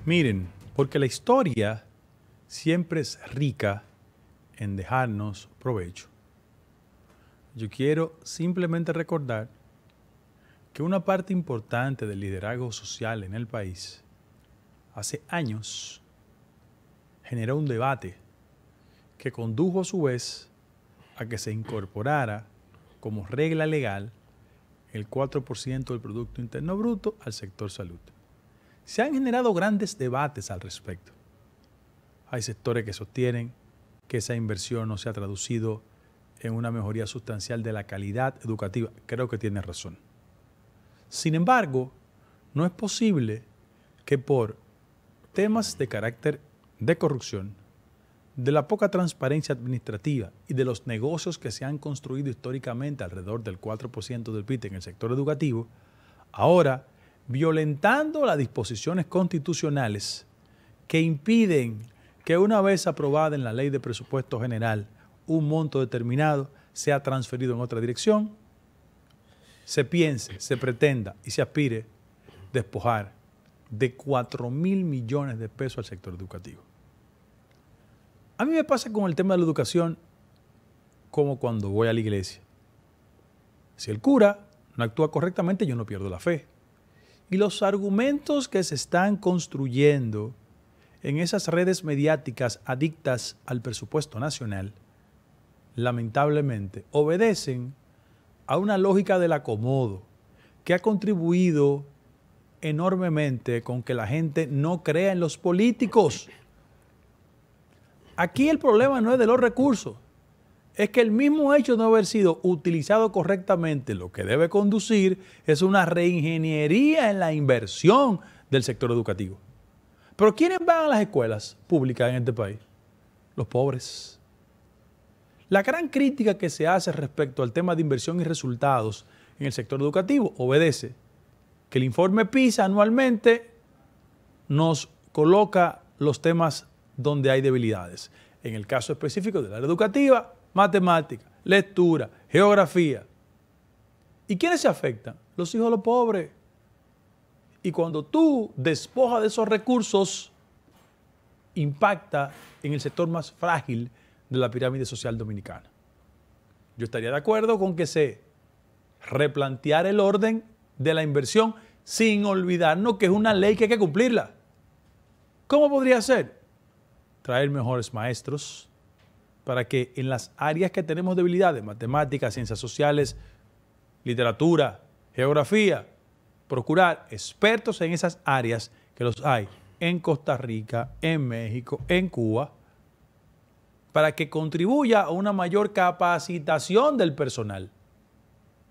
Miren, porque la historia siempre es rica en dejarnos provecho. Yo quiero simplemente recordar que una parte importante del liderazgo social en el país hace años generó un debate que condujo a su vez a que se incorporara como regla legal el 4% del Producto Interno Bruto al sector salud. Se han generado grandes debates al respecto. Hay sectores que sostienen que esa inversión no se ha traducido en una mejoría sustancial de la calidad educativa. Creo que tiene razón. Sin embargo, no es posible que por temas de carácter de corrupción, de la poca transparencia administrativa y de los negocios que se han construido históricamente alrededor del 4% del PIB en el sector educativo, ahora, violentando las disposiciones constitucionales que impiden que una vez aprobada en la Ley de Presupuesto General un monto determinado sea transferido en otra dirección, se piense, se pretenda y se aspire despojar de 4.000 millones de pesos al sector educativo. A mí me pasa con el tema de la educación como cuando voy a la iglesia. Si el cura no actúa correctamente, yo no pierdo la fe. Y los argumentos que se están construyendo en esas redes mediáticas adictas al presupuesto nacional, lamentablemente, obedecen a una lógica del acomodo que ha contribuido enormemente con que la gente no crea en los políticos. Aquí el problema no es de los recursos, es que el mismo hecho de no haber sido utilizado correctamente lo que debe conducir es una reingeniería en la inversión del sector educativo. Pero ¿quiénes van a las escuelas públicas en este país? Los pobres. La gran crítica que se hace respecto al tema de inversión y resultados en el sector educativo obedece que el informe PISA anualmente nos coloca los temas donde hay debilidades. En el caso específico de la área educativa, matemática, lectura, geografía. ¿Y quiénes se afectan? Los hijos de los pobres. Y cuando tú despojas de esos recursos, impacta en el sector más frágil de la pirámide social dominicana. Yo estaría de acuerdo con que se replanteara el orden de la inversión sin olvidarnos que es una ley que hay que cumplirla. ¿Cómo podría ser? Traer mejores maestros para que en las áreas que tenemos debilidades, matemáticas, ciencias sociales, literatura, geografía, procurar expertos en esas áreas que los hay en Costa Rica, en México, en Cuba, para que contribuya a una mayor capacitación del personal.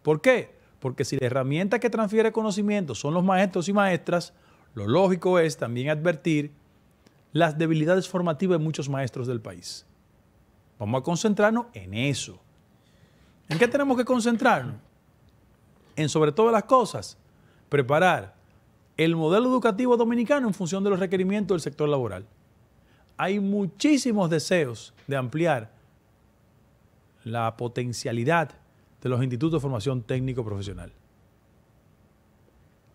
¿Por qué? Porque si la herramienta que transfiere conocimiento son los maestros y maestras, lo lógico es también advertir las debilidades formativas de muchos maestros del país. Vamos a concentrarnos en eso. ¿En qué tenemos que concentrarnos? En, sobre todas las cosas, preparar el modelo educativo dominicano en función de los requerimientos del sector laboral. Hay muchísimos deseos de ampliar la potencialidad de los institutos de formación técnico-profesional.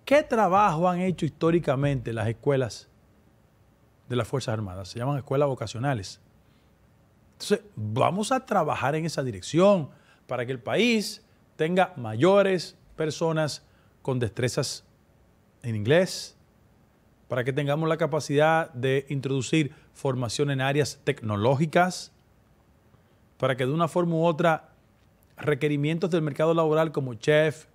¿Qué trabajo han hecho históricamente las escuelas de las Fuerzas Armadas? Se llaman escuelas vocacionales. Entonces, vamos a trabajar en esa dirección para que el país tenga mayores personas con destrezas en inglés, para que tengamos la capacidad de introducir formación en áreas tecnológicas, para que de una forma u otra requerimientos del mercado laboral como chef,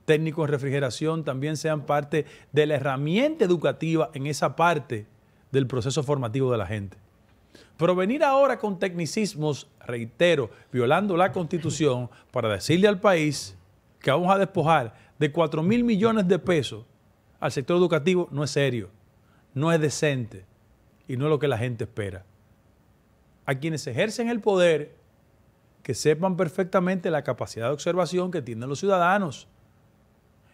técnicos en refrigeración también sean parte de la herramienta educativa en esa parte del proceso formativo de la gente. Pero venir ahora con tecnicismos, reitero, violando la Constitución para decirle al país que vamos a despojar de 4.000 millones de pesos al sector educativo no es serio, no es decente y no es lo que la gente espera. A quienes ejercen el poder, que sepan perfectamente la capacidad de observación que tienen los ciudadanos.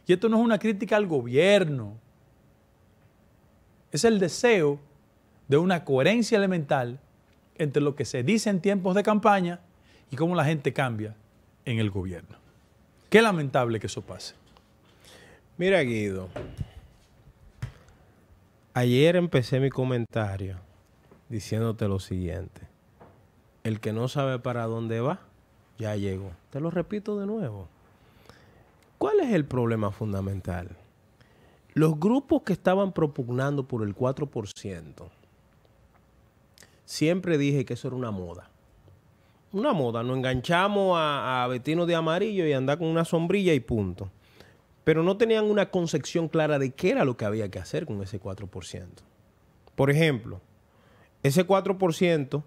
Y esto no es una crítica al gobierno, es el deseo de una coherencia elemental entre lo que se dice en tiempos de campaña y cómo la gente cambia en el gobierno. Qué lamentable que eso pase. Mira, Guido, Ayer empecé mi comentario diciéndote lo siguiente. El que no sabe para dónde va, ya llegó. Te lo repito de nuevo. ¿Cuál es el problema fundamental? Los grupos que estaban propugnando por el 4%, siempre dije que eso era una moda. Una moda, nos enganchamos a vestirnos de amarillo y andar con una sombrilla y punto. Pero no tenían una concepción clara de qué era lo que había que hacer con ese 4%. Por ejemplo, ese 4%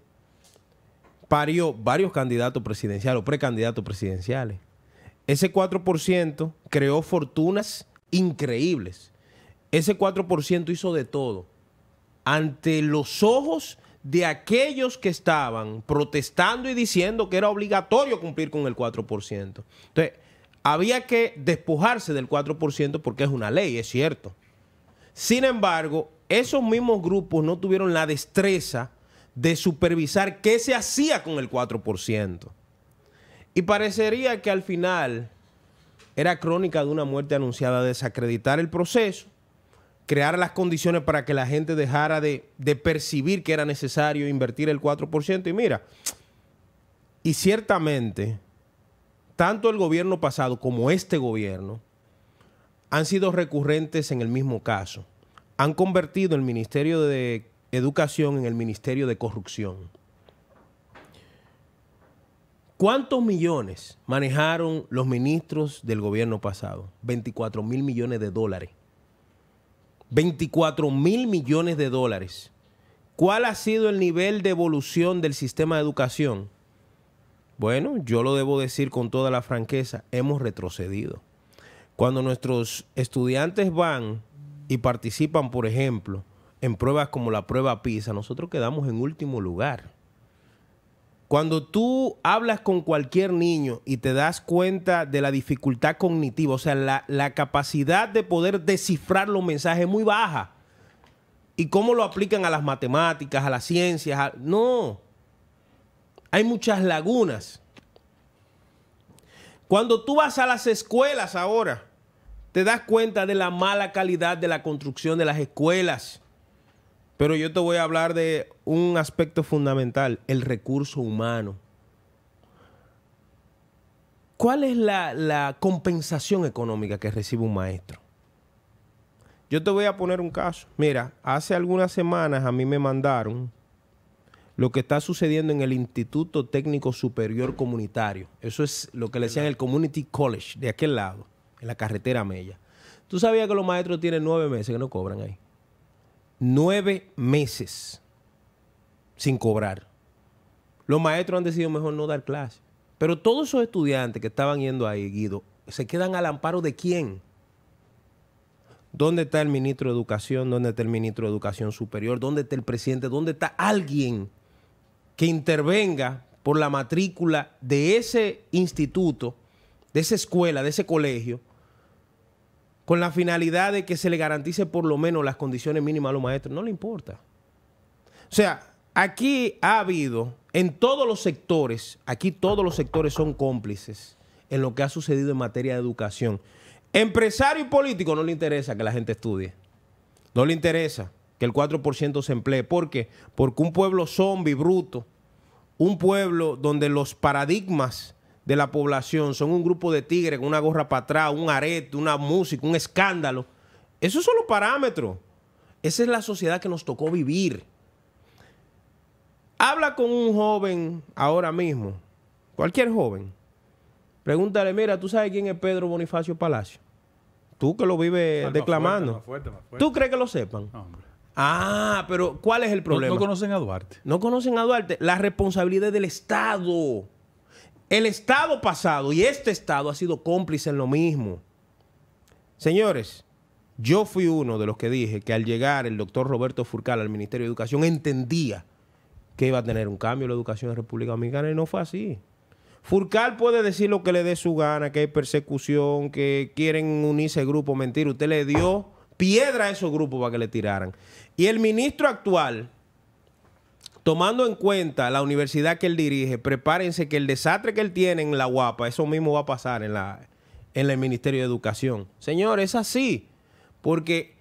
parió varios candidatos presidenciales o precandidatos presidenciales. Ese 4% creó fortunas increíbles. Ese 4% hizo de todo ante los ojos de aquellos que estaban protestando y diciendo que era obligatorio cumplir con el 4%. Entonces, había que despojarse del 4% porque es una ley, es cierto. Sin embargo, esos mismos grupos no tuvieron la destreza de supervisar qué se hacía con el 4%. Y parecería que al final era crónica de una muerte anunciada, desacreditar el proceso, crear las condiciones para que la gente dejara de percibir que era necesario invertir el 4%. Y mira, y ciertamente, tanto el gobierno pasado como este gobierno han sido recurrentes en el mismo caso. Han convertido el Ministerio de Educación en el Ministerio de Corrupción. ¿Cuántos millones manejaron los ministros del gobierno pasado? 24,000 millones de dólares. 24,000 millones de dólares. ¿Cuál ha sido el nivel de evolución del sistema de educación? Bueno, yo lo debo decir con toda la franqueza, hemos retrocedido. Cuando nuestros estudiantes van y participan, por ejemplo, en pruebas como la prueba PISA, nosotros quedamos en último lugar. Cuando tú hablas con cualquier niño y te das cuenta de la dificultad cognitiva, o sea, la capacidad de poder descifrar los mensajes es muy baja. ¿Y cómo lo aplican a las matemáticas, a las ciencias? No. Hay muchas lagunas. Cuando tú vas a las escuelas ahora, te das cuenta de la mala calidad de la construcción de las escuelas. Pero yo te voy a hablar de un aspecto fundamental, el recurso humano. ¿Cuál es la compensación económica que recibe un maestro? Yo te voy a poner un caso. Mira, hace algunas semanas a mí me mandaron lo que está sucediendo en el Instituto Técnico Superior Comunitario. Eso es lo que le decían el Community College, de aquel lado, en la carretera Mella. ¿Tú sabías que los maestros tienen 9 meses que no cobran ahí? 9 meses sin cobrar. Los maestros han decidido mejor no dar clases. Pero todos esos estudiantes que estaban yendo ahí, Guido, ¿se quedan al amparo de quién? ¿Dónde está el ministro de Educación? ¿Dónde está el ministro de Educación Superior? ¿Dónde está el presidente? ¿Dónde está alguien que intervenga por la matrícula de ese instituto, de esa escuela, de ese colegio, con la finalidad de que se le garantice por lo menos las condiciones mínimas a los maestros? No le importa. O sea, aquí ha habido, en todos los sectores, aquí todos los sectores son cómplices en lo que ha sucedido en materia de educación. Empresario y político no le interesa que la gente estudie. No le interesa que el 4% se emplee. ¿Por qué? Porque un pueblo zombie, bruto, un pueblo donde los paradigmas de la población son un grupo de tigres con una gorra para atrás, un arete, una música, un escándalo. Esos son los parámetros. Esa es la sociedad que nos tocó vivir. Habla con un joven ahora mismo, cualquier joven. Pregúntale, mira, ¿tú sabes quién es Pedro Bonifacio Palacio? Tú que lo vives declamando. Más fuerte. ¿Tú crees que lo sepan? No, hombre. Ah, pero ¿cuál es el problema? No conocen a Duarte. No conocen a Duarte. La responsabilidad es del Estado. El Estado pasado y este Estado ha sido cómplice en lo mismo. Señores, yo fui uno de los que dije que al llegar el doctor Roberto Furcal al Ministerio de Educación entendía que iba a tener un cambio en la educación en República Dominicana y no fue así. Furcal puede decir lo que le dé su gana, que hay persecución, que quieren unirse grupos. Mentira, usted le dio piedra a esos grupos para que le tiraran. Y el ministro actual, tomando en cuenta la universidad que él dirige, prepárense que el desastre que él tiene en la UAPA, eso mismo va a pasar en el Ministerio de Educación. Señores, es así, porque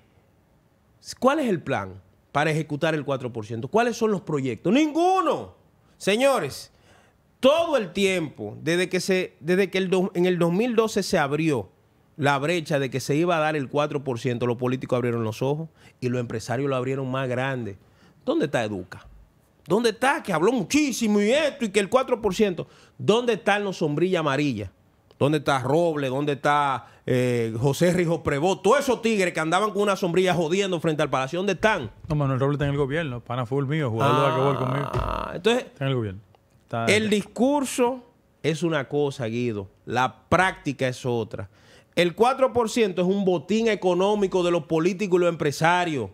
¿Cuál es el plan para ejecutar el 4%? ¿Cuáles son los proyectos? ¡Ninguno! Señores, todo el tiempo, desde que en el 2012 se abrió la brecha de que se iba a dar el 4%, los políticos abrieron los ojos y los empresarios lo abrieron más grande. ¿Dónde está Educa? ¿Dónde está? Que habló muchísimo y esto y que el 4%. ¿Dónde están los sombrillas amarillas? ¿Dónde está Robles? ¿Dónde está José Rijo Prevó? Todos esos tigres que andaban con una sombrilla jodiendo frente al palacio, ¿dónde están? No, Manuel Robles está en el gobierno. Pana full mío, jugador de basquetbol conmigo. Entonces, Está en el gobierno. El discurso es una cosa, Guido. La práctica es otra. El 4% es un botín económico de los políticos y los empresarios.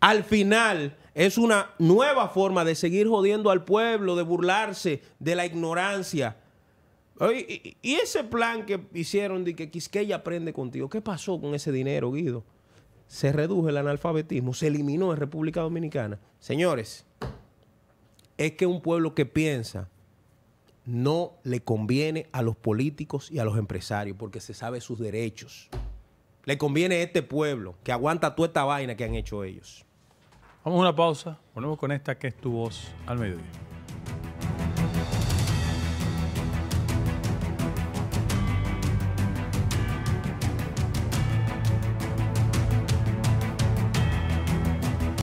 Al final, es una nueva forma de seguir jodiendo al pueblo, de burlarse de la ignorancia. Y ese plan que hicieron de que Quisqueya aprende contigo, ¿qué pasó con ese dinero, Guido? Se redujo el analfabetismo, se eliminó en República Dominicana. Señores, es que un pueblo que piensa no le conviene a los políticos y a los empresarios porque se sabe sus derechos. Le conviene a este pueblo que aguanta toda esta vaina que han hecho ellos. Vamos a una pausa. Ponemos con esta que es Tu Voz al Mediodía.